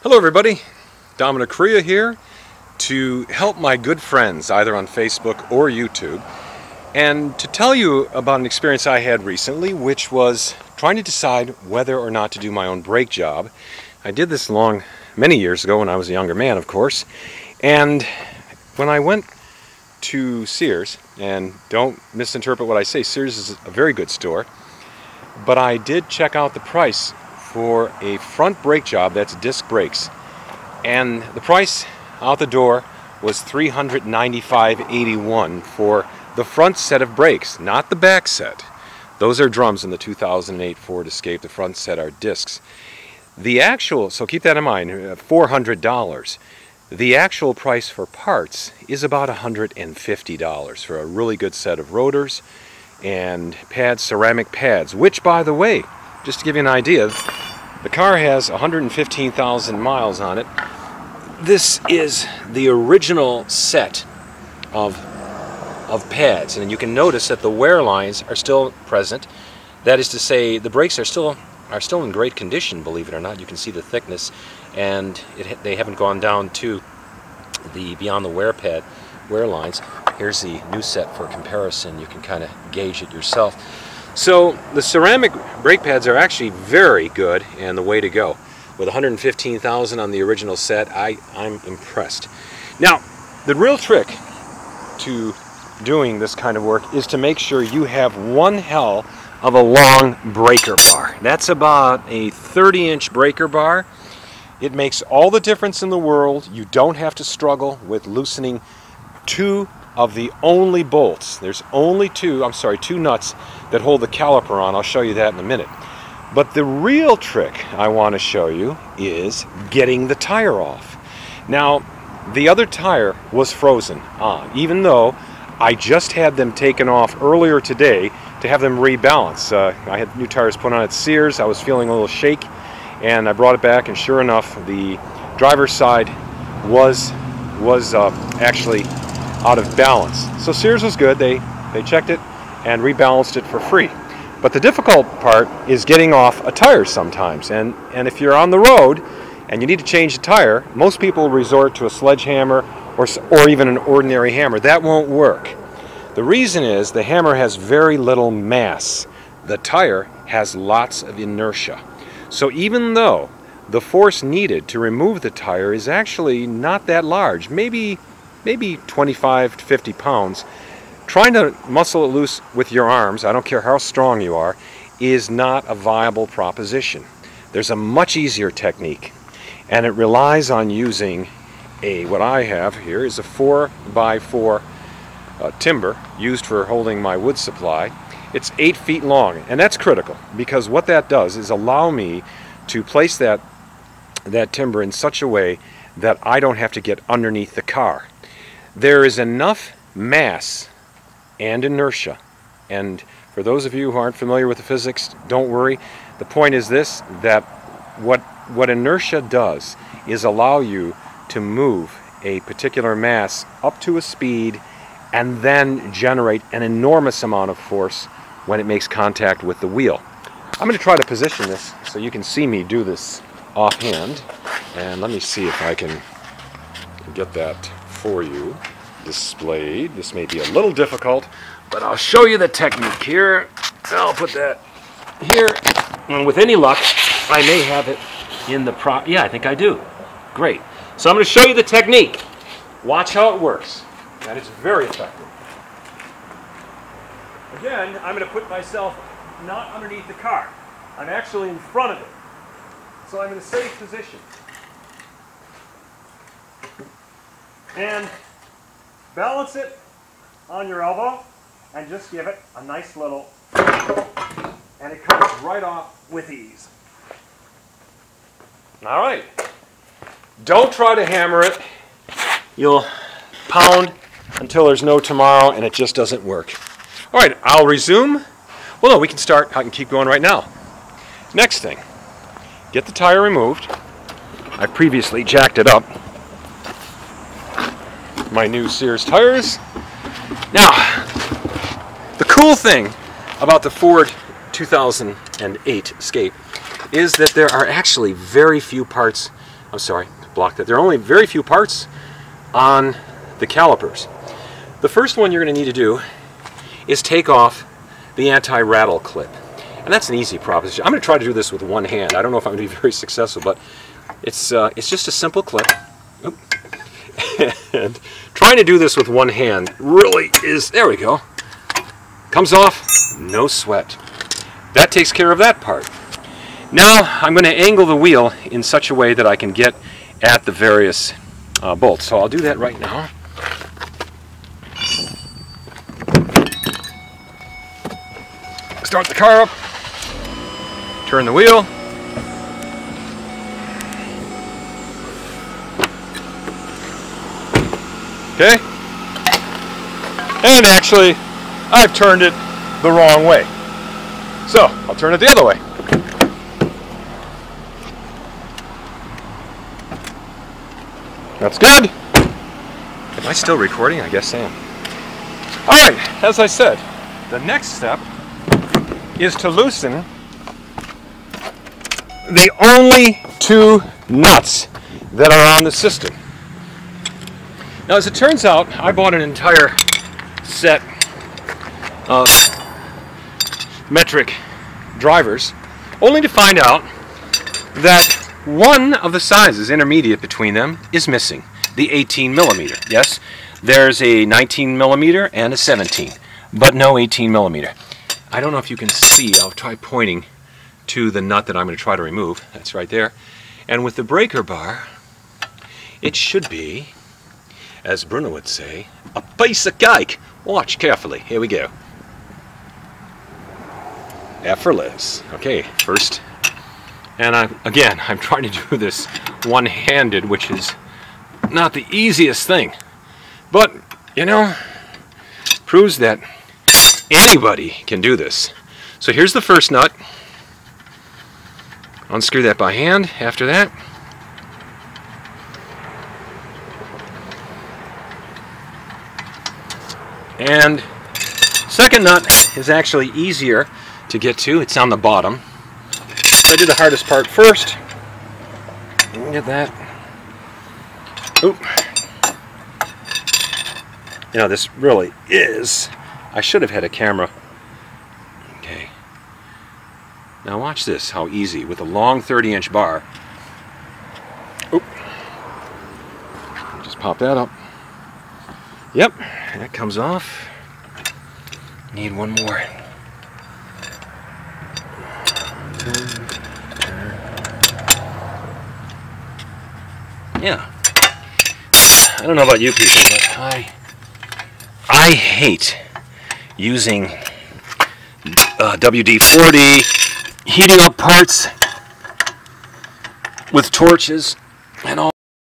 Hello everybody, Dominic Correa here to help my good friends either on Facebook or YouTube and to tell you about an experience I had recently, which was trying to decide whether or not to do my own brake job. I did this many years ago when I was a younger man, of course, and when I went to Sears, and don't misinterpret what I say, Sears is a very good store, but I did check out the price for a front brake job that's disc brakes, and the price out the door was $395.81 for the front set of brakes, not the back set. Those are drums in the 2008 Ford Escape. The front set are discs. The actual, so keep that in mind, $400. The actual price for parts is about $150 for a really good set of rotors and pads, ceramic pads, which, by the way, just to give you an idea, the car has 115,000 miles on it. This is the original set of pads, and you can notice that the wear lines are still present. That is to say, the brakes are still in great condition, believe it or not. You can see the thickness, and they haven't gone down to the beyond the wear lines. Here's the new set for comparison. You can kind of gauge it yourself. So the ceramic brake pads are actually very good and the way to go. With 115,000 on the original set, I'm impressed. Now, the real trick to doing this kind of work is to make sure you have one hell of a long breaker bar. That's about a 30-inch breaker bar. It makes all the difference in the world. You don't have to struggle with loosening two of the only bolts. There's only two nuts that hold the caliper on. I'll show you that in a minute. But the real trick I want to show you is getting the tire off. Now, the other tire was frozen on, even though I just had them taken off earlier today to have them rebalance. I had new tires put on at Sears. I was feeling a little shake, and I brought it back, and sure enough, the driver's side was actually out of balance. So Sears was good. They checked it and rebalanced it for free. But the difficult part is getting off a tire sometimes. And if you're on the road and you need to change the tire, most people resort to a sledgehammer or even an ordinary hammer. That won't work. The reason is the hammer has very little mass. The tire has lots of inertia. So even though the force needed to remove the tire is actually not that large, maybe 25 to 50 pounds, trying to muscle it loose with your arms, I don't care how strong you are, is not a viable proposition. There's a much easier technique, and it relies on using what I have here is a 4x4 timber used for holding my wood supply. It's 8 feet long, and that's critical because what that does is allow me to place that timber in such a way that I don't have to get underneath the car. There is enough mass and inertia, and for those of you who aren't familiar with the physics, don't worry. The point is this, that what inertia does is allow you to move a particular mass up to a speed and then generate an enormous amount of force when it makes contact with the wheel. I'm going to try to position this so you can see me do this offhand, and let me see if I can get that for you displayed. This may be a little difficult, but I'll show you the technique here. I'll put that here, and with any luck, I may have it in the yeah, I think I do. Great. So I'm going to show you the technique. Watch how it works, and it's very effective. Again, I'm going to put myself not underneath the car. I'm actually in front of it, so I'm in a safe position. And balance it on your elbow and just give it a nice little, and it comes right off with ease. All right. Don't try to hammer it. You'll pound until there's no tomorrow and it just doesn't work. All right, I'll resume. Well, no, we can start. I can keep going right now. Next thing, get the tire removed. I previously jacked it up. My new Sears tires. Now, the cool thing about the Ford 2008 Escape is that there are actually very few parts I'm sorry, block that. There are only very few parts on the calipers. The first one you're going to need to do is take off the anti-rattle clip. And that's an easy proposition. I'm going to try to do this with one hand. I don't know if I'm going to be very successful, but it's just a simple clip. Oop. And trying to do this with one hand really is, there we go. Comes off, no sweat. That takes care of that part. Now I'm going to angle the wheel in such a way that I can get at the various bolts. So I'll do that right now. Start the car up, turn the wheel. Okay, and actually I've turned it the wrong way, so I'll turn it the other way. That's good. Am I still recording? I guess I am. Alright, as I said, the next step is to loosen the only two nuts that are on the system. Now, as it turns out, I bought an entire set of metric drivers, only to find out that one of the sizes intermediate between them is missing, the 18 millimeter. Yes, there's a 19 millimeter and a 17, but no 18 millimeter. I don't know if you can see. I'll try pointing to the nut that I'm going to try to remove. That's right there. And with the breaker bar, it should be, as Bruno would say, a piece of cake. Watch carefully. Here we go. Effortless. Okay, first. And I'm trying to do this one-handed, which is not the easiest thing. But, you know, proves that anybody can do this. So here's the first nut. Unscrew that by hand after that. And second nut is actually easier to get to. It's on the bottom. So I did the hardest part first. Get that. Oop. You know, this really is, I should have had a camera. Okay. Now watch this, how easy, with a long 30-inch bar. Oop. Just pop that up. Yep, that comes off. Need one more. Yeah. I don't know about you people, but I hate using WD-40, heating up parts with torches and all.